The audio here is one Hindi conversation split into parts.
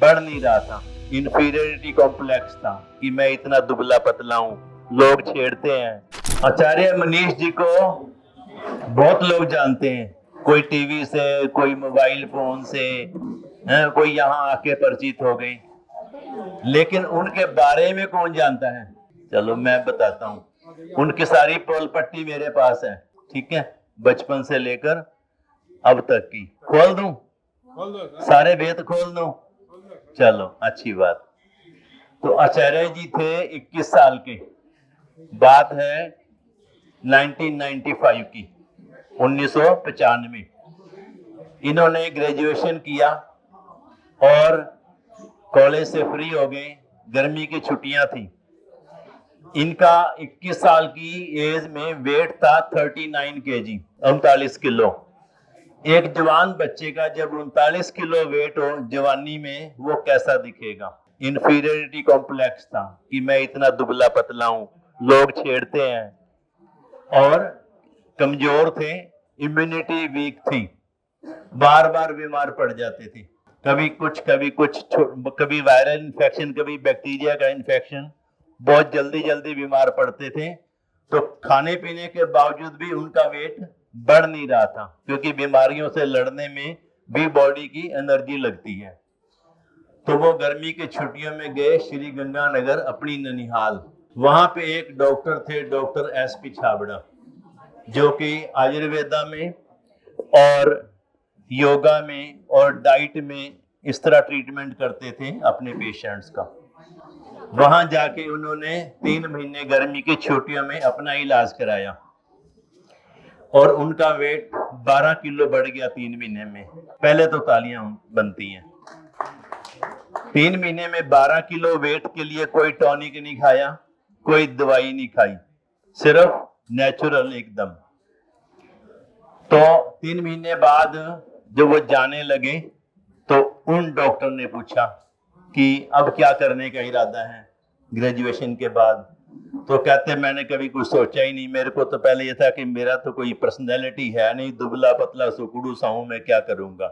बढ़ नहीं रहा था। इंफीरियरिटी कॉम्प्लेक्स था कि मैं इतना दुबला पतला हूँ, लोग छेड़ते हैं। आचार्य मनीष जी को बहुत लोग जानते हैं, कोई टीवी से, कोई मोबाइल फोन से, कोई यहाँ आके परिचित हो गई, लेकिन उनके बारे में कौन जानता है? चलो मैं बताता हूँ। उनकी सारी पोल पट्टी मेरे पास है, ठीक है, बचपन से लेकर अब तक की। खोल दूं? सारे भेद खोल दूं? चलो अच्छी बात। तो आचार्य जी थे 21 साल के, बात है 1995 की, 1995। इन्होंने ग्रेजुएशन किया और कॉलेज से फ्री हो गए। गर्मी की छुट्टियां थी। इनका 21 साल की एज में वेट था 39 kg, 39 किलो। एक जवान बच्चे का जब 39 किलो वेट हो जवानी में, वो कैसा दिखेगा? इंफीरियरिटी कॉम्प्लेक्स था कि मैं इतना दुबला पतला हूं, लोग छेड़ते हैं। और कमजोर थे, इम्यूनिटी वीक थी, बार बार बीमार पड़ जाते थे। कभी कुछ कभी वायरल इन्फेक्शन, कभी बैक्टीरिया का इन्फेक्शन, बहुत जल्दी जल्दी बीमार पड़ते थे। तो खाने पीने के बावजूद भी उनका वेट बढ़ नहीं रहा था, क्योंकि बीमारियों से लड़ने में भी बॉडी की एनर्जी लगती है। तो वो गर्मी के छुट्टियों में गए श्री गंगानगर, अपनी ननिहाल। वहां पे एक डॉक्टर थे, डॉक्टर SP छाबड़ा, जो कि आयुर्वेदा में और योगा में और डाइट में इस तरह ट्रीटमेंट करते थे अपने पेशेंट्स का। वहां जाके उन्होंने 3 महीने गर्मी की छुट्टियों में अपना इलाज कराया और उनका वेट 12 किलो बढ़ गया 3 महीने में। पहले तो तालियां बनती हैं। 3 महीने में 12 किलो वेट के लिए कोई टॉनिक नहीं खाया, कोई दवाई नहीं खाई, सिर्फ नेचुरल एकदम। तो 3 महीने बाद जब वो जाने लगे तो उन डॉक्टर ने पूछा कि अब क्या करने का इरादा है ग्रेजुएशन के बाद? तो कहते मैंने कभी कुछ सोचा ही नहीं, मेरे को तो पहले ये था कि मेरा तो कोई पर्सनैलिटी है नहीं, दुबला पतला सुकुड़ू सा हूं, मैं क्या करूंगा।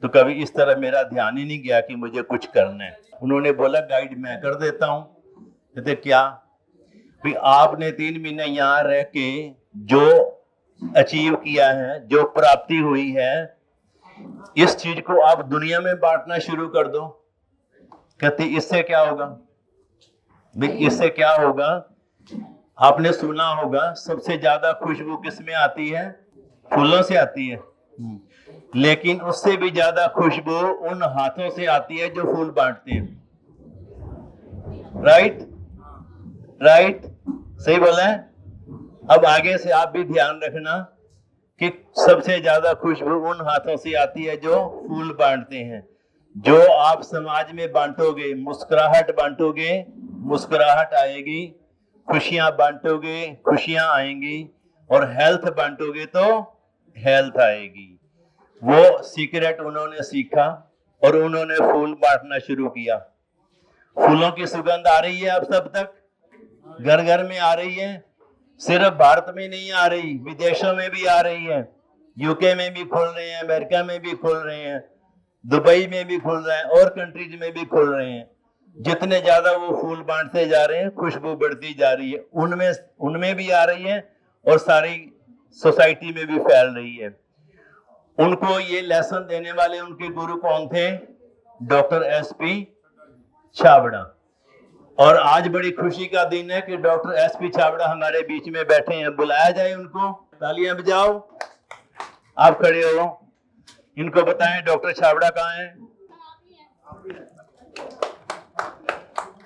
तो कभी इस तरह मेरा ध्यान ही नहीं गया कि मुझे कुछ करना है। उन्होंने बोला गाइड मैं कर देता हूं। कहते क्या? भी आपने 3 महीने यहाँ रह के जो अचीव किया है, जो प्राप्ति हुई है, इस चीज को आप दुनिया में बांटना शुरू कर दो। कहते इससे क्या होगा? इससे क्या होगा? आपने सुना होगा सबसे ज्यादा खुशबू किसमें आती है? फूलों से आती है। लेकिन उससे भी ज्यादा खुशबू उन हाथों से आती है जो फूल बांटते हैं। राइट? सही बोला है? अब आगे से आप भी ध्यान रखना कि सबसे ज्यादा खुशबू उन हाथों से आती है जो फूल बांटते हैं। जो आप समाज में बांटोगे, मुस्कुराहट बांटोगे, मुस्कुराहट आएगी, खुशियां बांटोगे, खुशियां आएंगी, और हेल्थ बांटोगे तो हेल्थ आएगी। वो सीक्रेट उन्होंने सीखा और उन्होंने फूल बांटना शुरू किया। फूलों की सुगंध आ रही है अब सब तक, घर घर में आ रही है। सिर्फ भारत में नहीं आ रही, विदेशों में भी आ रही है। यूके में भी खुल रहे हैं, अमेरिका में भी खुल रहे हैं, दुबई में भी खुल रहे हैं, और कंट्रीज में भी खुल रहे हैं। जितने ज्यादा वो फूल बांटते जा रहे हैं, खुशबू बढ़ती जा रही है। उनमें भी आ रही है और सारी सोसाइटी में भी फैल रही है। उनको ये लेसन देने वाले उनके गुरु कौन थे? Doctor SP Chhabra. और आज बड़ी खुशी का दिन है कि डॉक्टर SP छाबड़ा हमारे बीच में बैठे हैं। बुलाया जाए उनको, तालियां बजाओ। आप खड़े हो, इनको बताएं डॉक्टर छाबड़ा कहाँ है।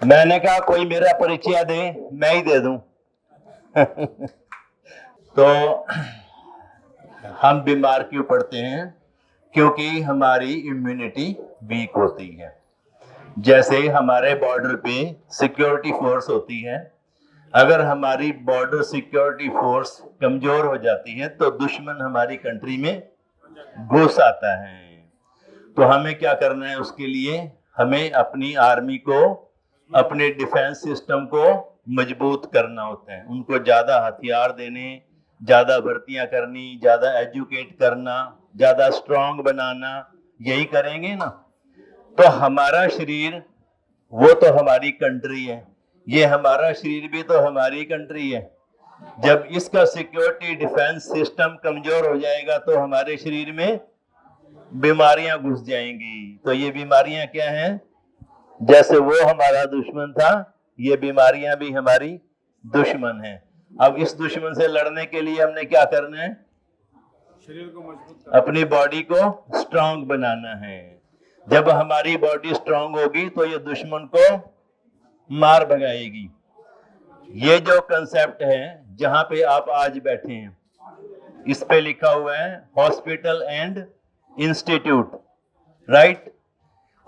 मैंने कहा कोई मेरा परिचय दे, मैं ही दे दूं। तो हम बीमार क्यों पड़ते हैं? क्योंकि हमारी इम्यूनिटी वीक होती है। जैसे हमारे बॉर्डर पे सिक्योरिटी फोर्स होती है, अगर हमारी बॉर्डर सिक्योरिटी फोर्स कमजोर हो जाती है तो दुश्मन हमारी कंट्री में घुस आता है। तो हमें क्या करना है? उसके लिए हमें अपनी आर्मी को, अपने डिफेंस सिस्टम को मजबूत करना होता है। उनको ज्यादा हथियार देने, ज्यादा भर्तियां करनी, ज्यादा एजुकेट करना, ज्यादा स्ट्रांग बनाना, यही करेंगे ना तो हमारा शरीर वो तो हमारी कंट्री है, ये हमारा शरीर भी तो हमारी कंट्री है। जब इसका सिक्योरिटी डिफेंस सिस्टम कमजोर हो जाएगा तो हमारे शरीर में बीमारियां घुस जाएंगी। तो ये बीमारियां क्या हैं? जैसे वो हमारा दुश्मन था, ये बीमारियां भी हमारी दुश्मन हैं। अब इस दुश्मन से लड़ने के लिए हमने क्या करना है? शरीर को मजबूत करना, अपनी बॉडी को स्ट्रांग बनाना है। जब हमारी बॉडी स्ट्रांग होगी तो ये दुश्मन को मार भगाएगी। ये जो कंसेप्ट है जहां पे आप आज बैठे हैं, इस पे लिखा हुआ है hospital and institute, right?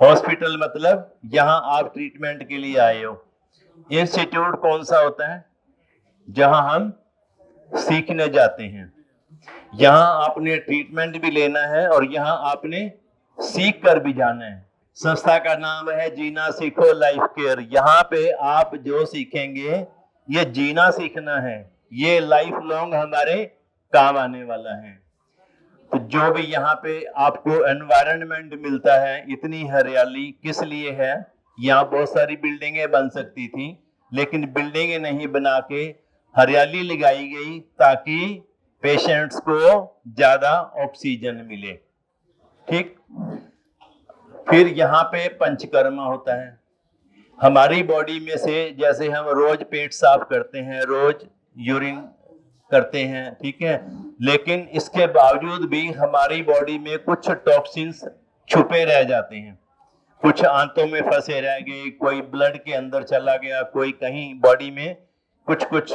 Hospital मतलब यहां आप ट्रीटमेंट के लिए आए हो। इंस्टीट्यूट कौन सा होता है? जहां हम सीखने जाते हैं। यहां आपने ट्रीटमेंट भी लेना है और यहां आपने सीख कर भी जाना है। संस्था का नाम है जीना सीखो लाइफ केयर। यहाँ पे आप जो सीखेंगे ये जीना सीखना है, ये लाइफ लॉन्ग हमारे काम आने वाला है। तो जो भी यहाँ पे आपको एनवायरनमेंट मिलता है, इतनी हरियाली किस लिए है? यहाँ बहुत सारी बिल्डिंगें बन सकती थी, लेकिन बिल्डिंगें नहीं बना के हरियाली लगाई गई ताकि पेशेंट्स को ज्यादा ऑक्सीजन मिले। ठीक। फिर यहाँ पे पंचकर्मा होता है। हमारी बॉडी में से जैसे हम रोज पेट साफ करते हैं, रोज यूरिन करते हैं, ठीक है, लेकिन इसके बावजूद भी हमारी बॉडी में कुछ टॉक्सिन्स छुपे रह जाते हैं। कुछ आंतों में फंसे रह गए, कोई ब्लड के अंदर चला गया, कोई कहीं बॉडी में कुछ कुछ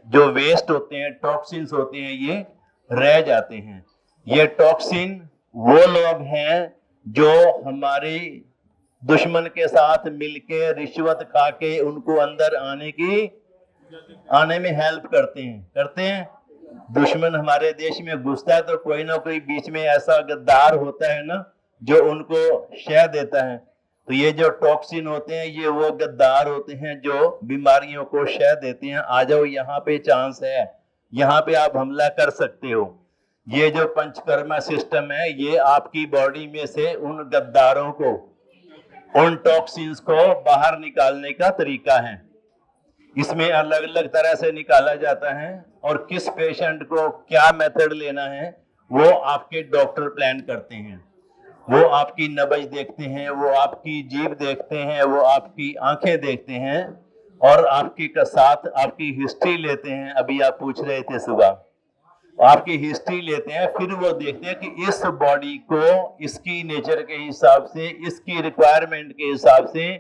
जो वेस्ट होते हैं, टॉक्सिन्स होते हैं, ये रह जाते हैं। ये टॉक्सिन वो लोग हैं जो हमारे दुश्मन के साथ मिलके रिश्वत खा के उनको अंदर आने में हेल्प करते हैं। दुश्मन हमारे देश में घुसता है तो कोई ना कोई बीच में ऐसा गद्दार होता है ना जो उनको शह देता है। तो ये जो टॉक्सिन होते हैं ये वो गद्दार होते हैं जो बीमारियों को शह देते हैं। आ जाओ, यहाँ पे चांस है, यहाँ पे आप हमला कर सकते हो। ये जो पंचकर्मा सिस्टम है ये आपकी बॉडी में से उन गद्दारों को, उन टॉक्सिन्स को बाहर निकालने का तरीका है। इसमें अलग अलग तरह से निकाला जाता है और किस पेशेंट को क्या मेथड लेना है वो आपके डॉक्टर प्लान करते हैं। वो आपकी नब्ज देखते हैं, वो आपकी जीभ देखते हैं, वो आपकी आंखें देखते हैं और आपके का साथ आपकी हिस्ट्री लेते हैं। अभी आप पूछ रहे थे सुबह, आपकी हिस्ट्री लेते हैं, फिर वो देखते हैं कि इस बॉडी को इसकी नेचर के हिसाब से, इसकी रिक्वायरमेंट के हिसाब से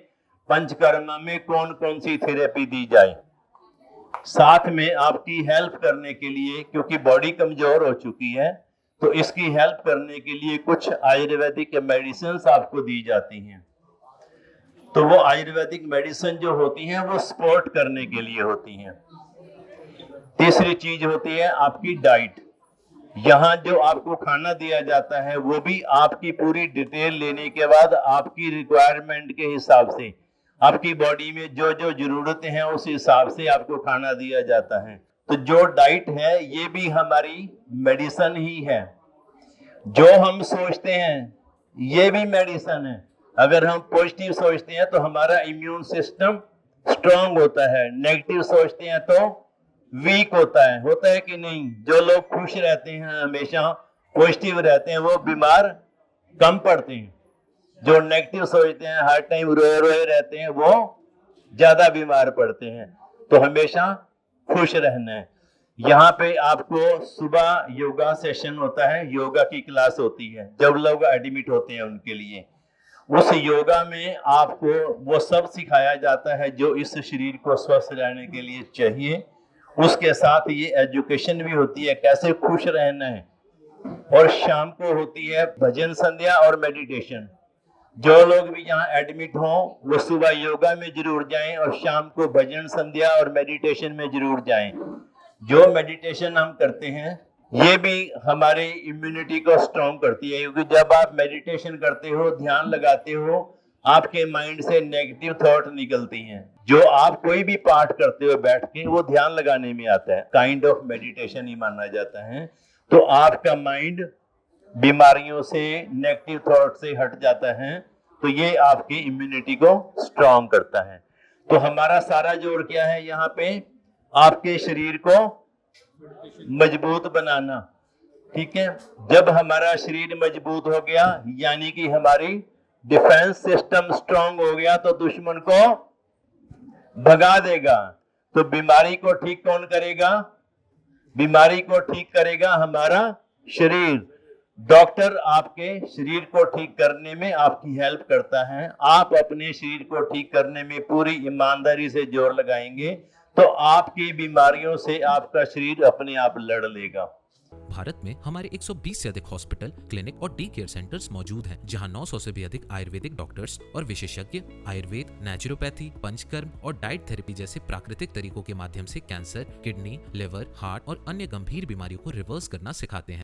पंचकर्मा में कौन कौन सी थेरेपी दी जाए। साथ में आपकी हेल्प करने के लिए, क्योंकि बॉडी कमजोर हो चुकी है, तो इसकी हेल्प करने के लिए कुछ आयुर्वेदिक मेडिसिन आपको दी जाती हैं। तो वो आयुर्वेदिक मेडिसिन जो होती हैं वो सपोर्ट करने के लिए होती हैं। तीसरी चीज होती है आपकी डाइट। यहाँ जो आपको खाना दिया जाता है वो भी आपकी पूरी डिटेल लेने के बाद आपकी रिक्वायरमेंट के हिसाब से, आपकी बॉडी में जो जो जरूरतें हैं उस हिसाब से आपको खाना दिया जाता है। तो जो डाइट है ये भी हमारी मेडिसिन ही है। जो हम सोचते हैं ये भी मेडिसिन है। अगर हम पॉजिटिव सोचते हैं तो हमारा इम्यून सिस्टम स्ट्रांग होता है, नेगेटिव सोचते हैं तो वीक होता है कि नहीं? जो लोग खुश रहते हैं, हमेशा पॉजिटिव रहते हैं, वो बीमार कम पड़ते हैं। जो नेगेटिव सोचते हैं, हर टाइम रोए रोए रहते हैं, वो ज्यादा बीमार पड़ते हैं। तो हमेशा खुश रहना है। यहाँ पे आपको सुबह योगा सेशन होता है, योगा की क्लास होती है जब लोग एडमिट होते हैं उनके लिए। उस योगा में आपको वो सब सिखाया जाता है जो इस शरीर को स्वस्थ रहने के लिए चाहिए। उसके साथ ये एजुकेशन भी होती है कैसे खुश रहना है। और शाम को होती है भजन संध्या और मेडिटेशन। जो लोग भी यहाँ एडमिट हों वो सुबह योगा में जरूर जाएं और शाम को भजन संध्या और मेडिटेशन में जरूर जाएं। जो मेडिटेशन हम करते हैं ये भी हमारे इम्यूनिटी को स्ट्रॉन्ग करती है, क्योंकि जब आप मेडिटेशन करते हो, ध्यान लगाते हो, आपके माइंड से नेगेटिव थॉट निकलती हैं। जो आप कोई भी पाठ करते हो बैठ के, वो ध्यान लगाने में आता है, काइंड ऑफ मेडिटेशन ही माना जाता है। तो आपका माइंड बीमारियों से, नेगेटिव थॉट से हट जाता है तो ये आपकी इम्यूनिटी को स्ट्रांग करता है। तो हमारा सारा जोर क्या है यहाँ पे? आपके शरीर को मजबूत बनाना। ठीक है, जब हमारा शरीर मजबूत हो गया यानी कि हमारी डिफेंस सिस्टम स्ट्रांग हो गया तो दुश्मन को भगा देगा। तो बीमारी को ठीक कौन करेगा? बीमारी को ठीक करेगा हमारा शरीर। डॉक्टर आपके शरीर को ठीक करने में आपकी हेल्प करता है। आप अपने शरीर को ठीक करने में पूरी ईमानदारी से जोर लगाएंगे तो आपकी बीमारियों से आपका शरीर अपने आप लड़ लेगा। भारत में हमारे 120 से अधिक हॉस्पिटल, क्लिनिक और डी केयर सेंटर्स मौजूद हैं, जहां 900 से भी अधिक आयुर्वेदिक डॉक्टर्स और विशेषज्ञ आयुर्वेद, नेचुरोपैथी, पंचकर्म और डाइट थेरेपी जैसे प्राकृतिक तरीकों के माध्यम से कैंसर, किडनी, लिवर, हार्ट और अन्य गंभीर बीमारियों को रिवर्स करना सिखाते हैं।